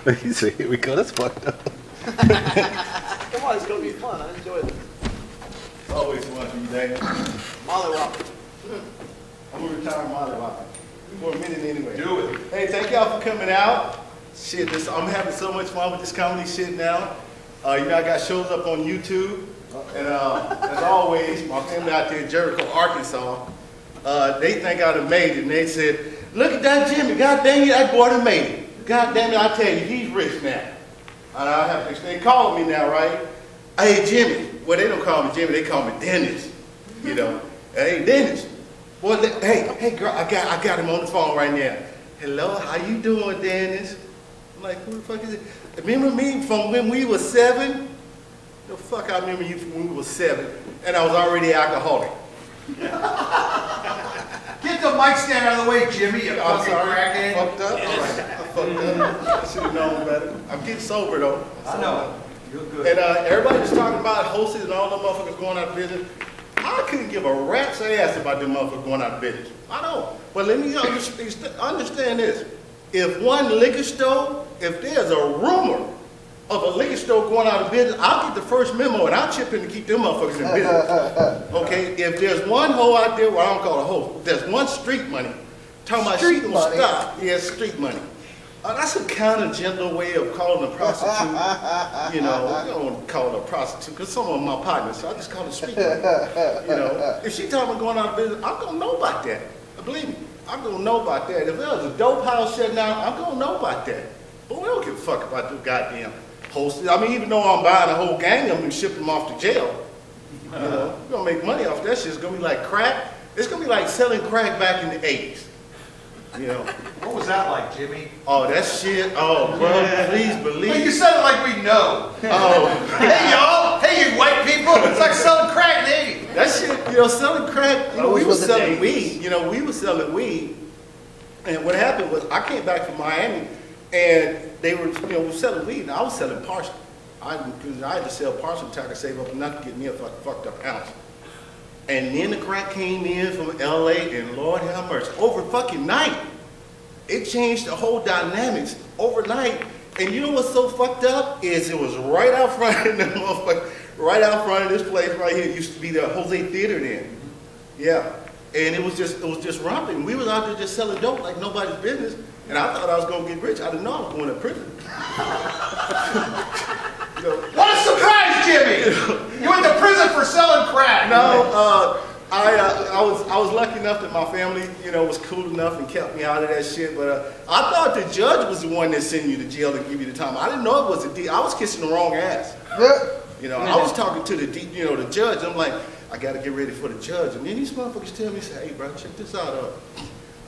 He said, here we go, that's fucked up. Come on, it's gonna be fun. I enjoy this. It's always fun for you, Daniel. Molly Whopper. I'm gonna retire Molly Whopper. For a minute anyway. Do it. Hey, thank y'all for coming out. Shit, I'm having so much fun with this comedy shit now. You know, I got shows up on YouTube. And as always, my family out there in Jericho, Arkansas, they think I done made it. And they said, look at that Jimmy. God dang it, that boy done made it. God damn it, I tell you, he's rich now. And I have to, they call me now, right? Hey, Jimmy. Well, they don't call me Jimmy, they call me Dennis. You know, hey, Dennis. Boy, hey, girl, I got him on the phone right now. Hello, how you doing, Dennis? I'm like, who the fuck is it? Remember me from when we were 7? The fuck, I remember you from when we were 7, and I was already alcoholic. Get the mic stand out of the way, Jimmy, you I'm fucking sorry, crackhead. I fucked up. I fucked up. I should have known better. I'm getting sober though. I know. You're good. And everybody was talking about hosting and all them motherfuckers going out of business. I couldn't give a rat's ass about them motherfuckers going out of business. I don't. But let me understand this. If one liquor store, if there's a rumor of a liquor store going out of business, I'll get the first memo and I'll chip in to keep them motherfuckers in business. Okay? If there's one hoe out there, well, I don't call it a hoe, there's one street money, talking about she gonna stop. Yeah, street money. That's a kind of gentle way of calling a prostitute. You know, I don't want to call it a prostitute because some of them are my partners, so I just call it street money. You know, if she talking about going out of business, I'm gonna know about that. Believe me, I'm gonna know about that. If there was a dope house shutting down, I'm gonna know about that. But we don't give a fuck about the goddamn hosts. I mean, even though I'm buying a whole gang of them and shipping them off to jail, you know, we're gonna make money off that shit. It's gonna be like crack. It's gonna be like selling crack back in the 80s. You know. What was that like, Jimmy? Oh, that shit. Oh, bro, please believe. Well, you said it like we know. Oh. Hey, y'all. Hey, you white people. It's like selling crack, hey. That shit, you know, selling crack, you know, we were selling weed. You know, we were selling weed. And what happened was I came back from Miami and they were, you know, selling weed and I was selling partial. Because I had to sell partial until I could save up enough to get me a fucked up ounce. And then the crack came in from LA and Lord have mercy. Over fucking night. It changed the whole dynamics overnight. And you know what's so fucked up is it was right out front of the motherfucker, right out front of this place right here. It used to be the Jose Theater then. Yeah. And it was just romping. We was out there just selling dope like nobody's business. And I thought I was gonna get rich. I didn't know I was going to prison. You know, What a surprise, Jimmy! You went to prison for selling crack. No, I was lucky enough that my family, you know, was cool enough and kept me out of that shit. But I thought the judge was the one that sent you to jail and give you the time. I didn't know it was I was kissing the wrong ass. You know, I was talking to the judge. I'm like, I got to get ready for the judge. And then these motherfuckers tell me, say, hey, bro, check this out.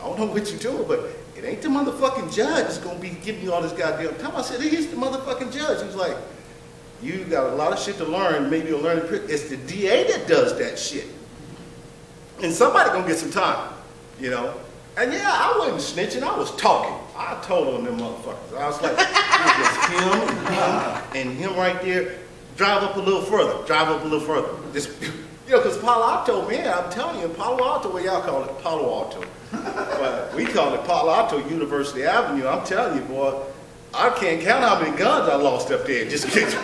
I don't know what you're doing, but it ain't the motherfucking judge that's gonna be giving you all this goddamn time. I said, he's the motherfucking judge. He was like, you got a lot of shit to learn. Maybe you'll learn it. It's the DA that does that shit. And somebody gonna get some time, you know. And yeah, I wasn't snitching, I was talking. I told on them motherfuckers. I was like, it was him and him right there. Drive up a little further, drive up a little further. Just, you know, because Palo Alto, man, I'm telling you, Palo Alto, what y'all call it, Palo Alto. But we call it Palo Alto University Avenue. I'm telling you, boy, I can't count how many guns I lost up there. Just get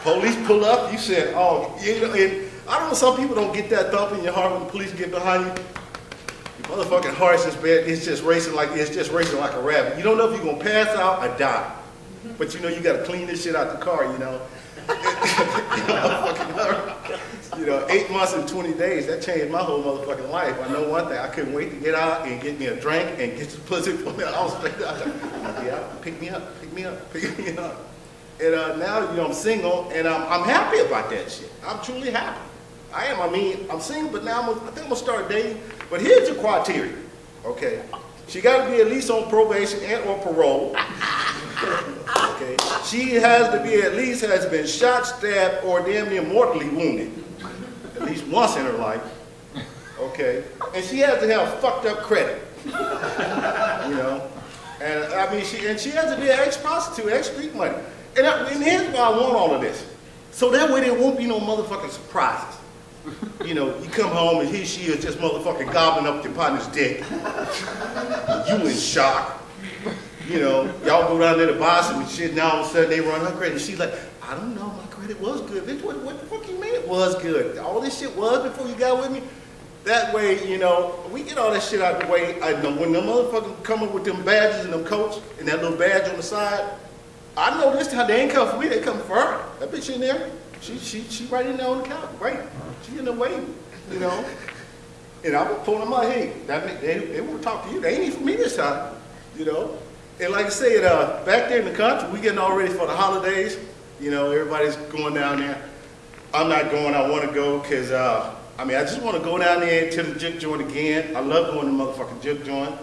police pull up, you said, oh, you know, and I don't know, some people don't get that thump in your heart when the police get behind you. Your motherfucking heart's just bad. It's just racing like a rabbit. You don't know if you're gonna pass out or die. But you know you gotta clean this shit out the car, you know. You know, 8 months and 20 days, that changed my whole motherfucking life. I know one thing, I couldn't wait to get out and get me a drink and get some pussy from me. I was like, yeah, pick me up, pick me up, pick me up. And now, you know, I'm single and I'm happy about that shit. I'm truly happy. I am. I mean, I'm single, but now I think I'm gonna start dating. But here's the criteria, okay? She got to be at least on probation and or parole. Okay. She has to be at least has been shot, stabbed, or damn near mortally wounded, at least once in her life. Okay. And she has to have fucked up credit. You know. And I mean, she has to be an ex-prostitute, ex-street money. And here's why I want all of this. So that way there won't be no motherfucking surprises. You know, you come home and she is just motherfucking gobbling up your partner's dick. You in shock. you know, y'all go down there to buy some shit, now all of a sudden they run her credit. She's like, I don't know, my credit was good. Bitch, what the fuck you mean it was good? All this shit was before you got with me? That way, you know, we get all that shit out of the way. I know when the motherfuckers come up with them badges and them coats and that little badge on the side, I know this time they ain't come for me, they come for her. That bitch in there, she right in there on the couch, right? She in there waiting, you know. And I was pulling them out, hey, they want to talk to you. They ain't even for me this time, you know. And like I said, back there in the country, we getting all ready for the holidays. You know, everybody's going down there. I'm not going, I want to go because, I just want to go down there to the juke joint again. I love going to the motherfucking juke joint.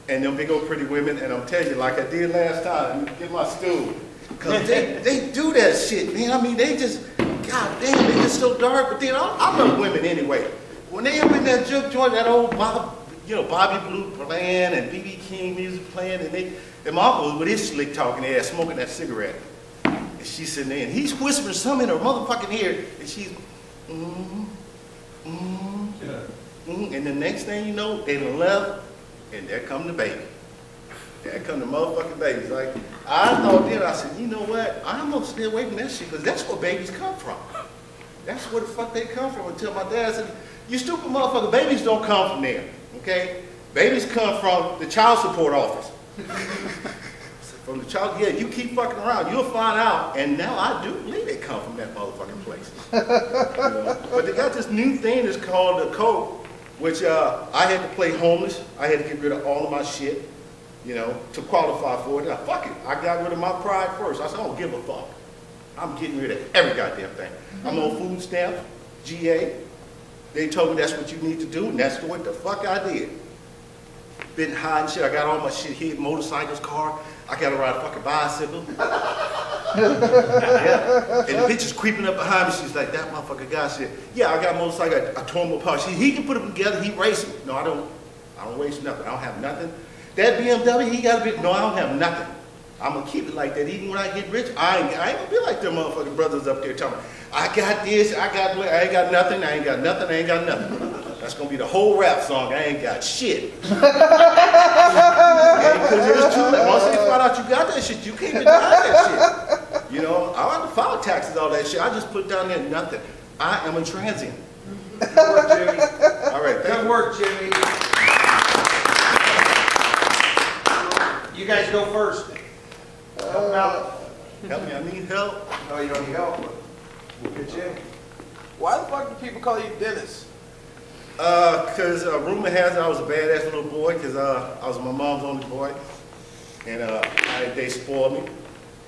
And them big old pretty women, and I'm telling you, like I did last time, let me get my stool. Because they do that shit, man. I mean, they just, god damn, they just so dark. But then I love women anyway. When they up in that juke joint, that old Bobby Blue playing and B.B. King music playing, and my uncle with his slick talking ass smoking that cigarette. And she's sitting there, and he's whispering something in her motherfucking ear, and she's, and the next thing you know, they done left, and there come the baby. There come the motherfucking babies. Like, I thought then, I said, you know what? I'm gonna stay away from that shit, because that's where babies come from. That's where the fuck they come from. Until my dad said, you stupid motherfucker, babies don't come from there, okay? Babies come from the child support office. From the child, yeah, you keep fucking around, you'll find out. And now I do believe they come from that motherfucking place. You know? But they got this new thing that's called the code, which I had to play homeless. I had to get rid of all of my shit, you know, to qualify for it. Now, fuck it, I got rid of my pride first. I said, I don't give a fuck. I'm getting rid of every goddamn thing. I'm on food stamps, GA. They told me that's what you need to do, and that's what the fuck I did. Been hiding shit. I got all my shit hid, motorcycles, car. I got to ride a fucking bicycle. Yeah. And the bitch is creeping up behind me. She's like, that motherfucker guy said, yeah, I got a motorcycle. I tore him apart. He can put them together. He racing. No, I don't waste nothing. I don't have nothing. That BMW, he got a bit. No, I don't have nothing. I'm going to keep it like that. Even when I get rich, I ain't going to be like them motherfucking brothers up there talking, I got this, I ain't got nothing, I ain't got nothing, I ain't got nothing. That's going to be the whole rap song, I ain't got shit. Because there's too late. Once they find out you got that shit, you can't even buy that shit. You know, I don't have to file taxes, all that shit. I just put down there nothing. I am a transient. Good work, Jimmy. All right, thank Good you. work, Jimmy. You guys go first. Help me out. Help me, I need help. No, you don't need help. We'll get you in. Why the fuck do people call you Dennis? Because rumor has it I was a badass little boy, because I was my mom's only boy. And they spoiled me.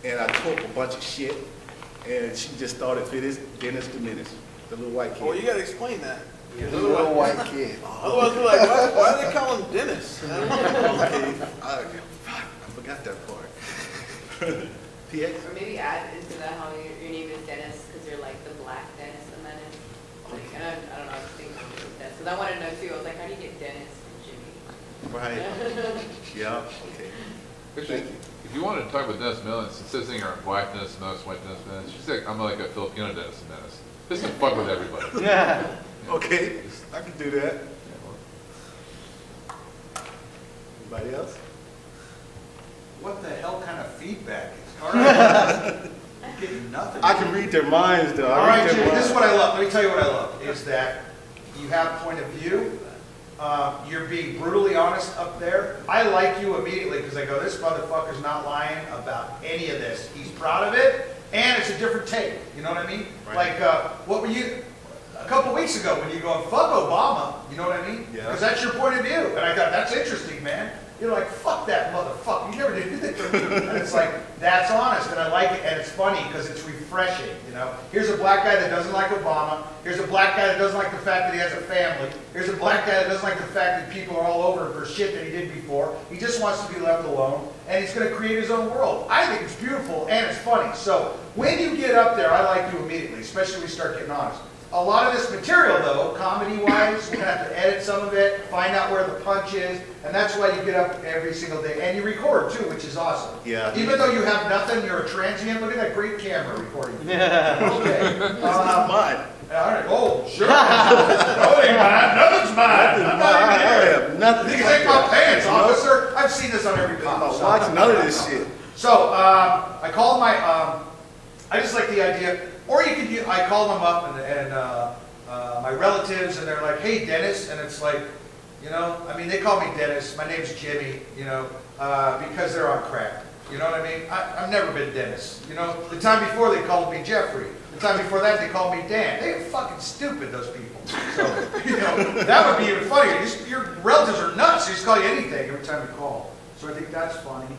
And I took a bunch of shit. And she just thought it fit as Dennis the Menace, the little white kid. Well, you gotta explain that. The little white kid. Otherwise, we're like, why do they call him Dennis? Okay, I forgot that part. PX? Or maybe add into that how your name is Dennis because you're like the black Dennis the Menace. Like, I don't know, I was thinking of that. Because I wanted to know too, I was like, how do you get Dennis from Jimmy? Right. Yeah, okay. Actually, if you wanted to talk about Dennis Menace, instead of saying you're black Dennis Menace, white Dennis Menace, you say I'm like a Filipino Dennis Menace. This is fuck with everybody. Yeah. Okay, I can do that. Anybody else? What the hell kind of feedback is? All right. I'm getting nothing. I can read their minds, though. All right, Jimmy, this is what I love. Let me tell you what I love, is that you have point of view. You're being brutally honest up there. I like you immediately because I go, this motherfucker's not lying about any of this. He's proud of it, and it's a different take. You know what I mean? Right. Like, what were you, a couple weeks ago when you go, fuck Obama, you know what I mean? Yeah. Because that's your point of view. And I thought, that's interesting, man. You're like, fuck that motherfucker. You never did anything. And it's like, that's honest, and I like it, and it's funny because it's refreshing, you know? Here's a black guy that doesn't like Obama. Here's a black guy that doesn't like the fact that he has a family. Here's a black guy that doesn't like the fact that people are all over him for shit that he did before. He just wants to be left alone, and he's going to create his own world. I think it's beautiful, and it's funny. So when you get up there, I like you immediately, especially when we start getting honest. A lot of this material, though, comedy-wise, we're going to have to edit some of it, find out where the punch is, and that's why you get up every single day. And you record, too, which is awesome. Yeah. Even though you have nothing, you're a transient. Look at that great camera recording. Yeah. Okay. It's not mine. Oh, sure. No, it ain't mine. Nothing's mine. I'm not even I here. have nothing. You take my pants, officer. I've seen this on every I'm cop. not watching none of this shit. So, I called my, I just like the idea, or you could, I call them up and my relatives, and they're like, hey, Dennis, and it's like, you know, I mean, they call me Dennis, my name's Jimmy, you know, because they're on crack. You know what I mean? I've never been Dennis. You know, the time before they called me Jeffrey. The time before that they called me Dan. They are fucking stupid, those people. So, you know, that would be even funnier. Your relatives are nuts. They just call you anything every time you call. So I think that's funny.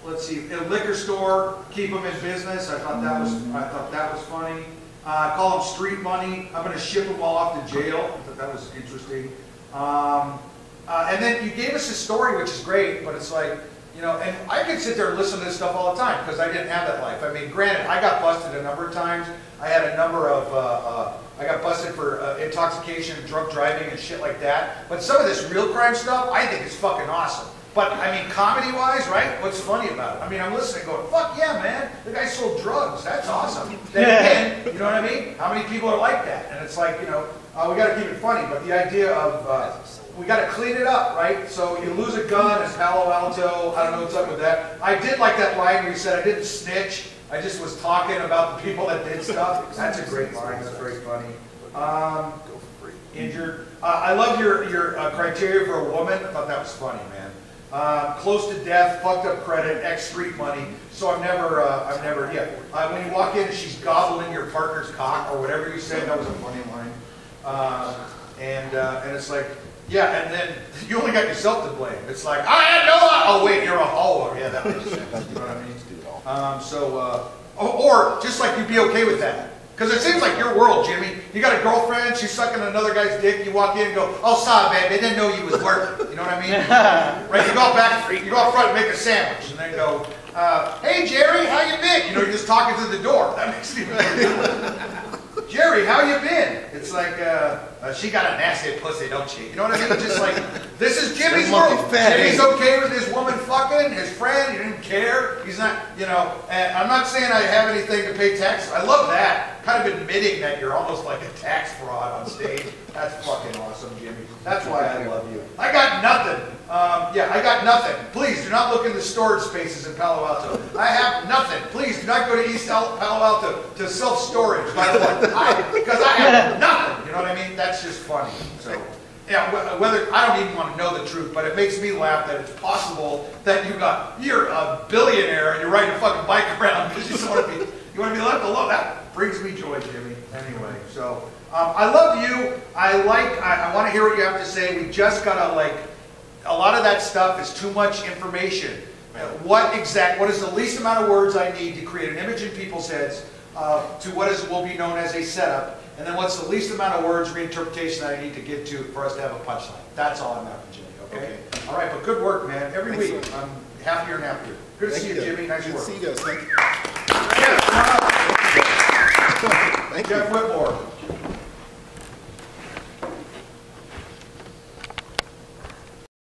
Let's see, a liquor store, keep them in business. I thought that was funny. Call them street money. I'm going to ship them all off to jail. I thought that was interesting. And then you gave us a story, which is great, but it's like, you know, and I could sit there and listen to this stuff all the time because I didn't have that life. I mean, granted, I got busted a number of times. I had a number of, I got busted for intoxication, drunk driving, and shit like that. But some of this real crime stuff, I think is fucking awesome. But, I mean, comedy-wise, right, what's funny about it? I mean, I'm listening going, fuck yeah, man, the guy sold drugs. That's awesome. Then again, you know what I mean? How many people are like that? And it's like, you know, we got to keep it funny. But the idea of, we got to clean it up, right? So you lose a gun, it's Palo Alto. I don't know what's up with that. I did like that line where you said I didn't snitch. I just was talking about the people that did stuff. That's a great line. That's very funny. Injured. I love your criteria for a woman. I thought that was funny, man. Close to death, fucked up credit, ex-street money. So I've never, yeah. When you walk in and she's gobbling your partner's cock or whatever you said, that was a funny line. And it's like, yeah, and then you only got yourself to blame. It's like, I had no, oh wait, you're a hoe. Yeah, that makes sense. You know what I mean? Or just like you'd be okay with that. Because it seems like your world, Jimmy. You got a girlfriend, she's sucking another guy's dick, you walk in and go, oh, sorry, babe, they didn't know you was working. You know what I mean? Right, you go out front and make a sandwich, and then go, hey, Jerry, how you been? You know, you're just talking through the door. That makes it even better. Jerry, how you been? It's like, she got a nasty pussy, don't she? You know what I mean? It's just like, this is Jimmy's world. Jimmy's okay with his woman fucking, his friend, he didn't care. He's not, you know, and I'm not saying I have anything to pay taxes. I love that. Kind of admitting that you're almost like a tax fraud on stage. That's fucking awesome, Jimmy. That's why I love you. I got nothing. Yeah, I got nothing. Please do not look in the storage spaces in Palo Alto. I have nothing. Please do not go to East Palo Alto to self-storage, by the way. Because I have nothing. You know what I mean? That's just funny. So, yeah, whether I don't even want to know the truth, but it makes me laugh that it's possible that you're a billionaire and you're riding a fucking bike around because you just want to be left alone. That brings me joy, Jimmy. Anyway, so I love you. I want to hear what you have to say. We just gotta a lot of that stuff is too much information. What is the least amount of words I need to create an image in people's heads to what will be known as a setup, and then what's the least amount of words reinterpretation that I need to get to for us to have a punchline. That's all I'm after, Jimmy. Okay? All right, but good work, man. Every week I'm happier and happier. Good to see you, Jimmy. Nice work. Good to see you guys. Thank you. Yeah, come on up. Thank Jeff Whitmore.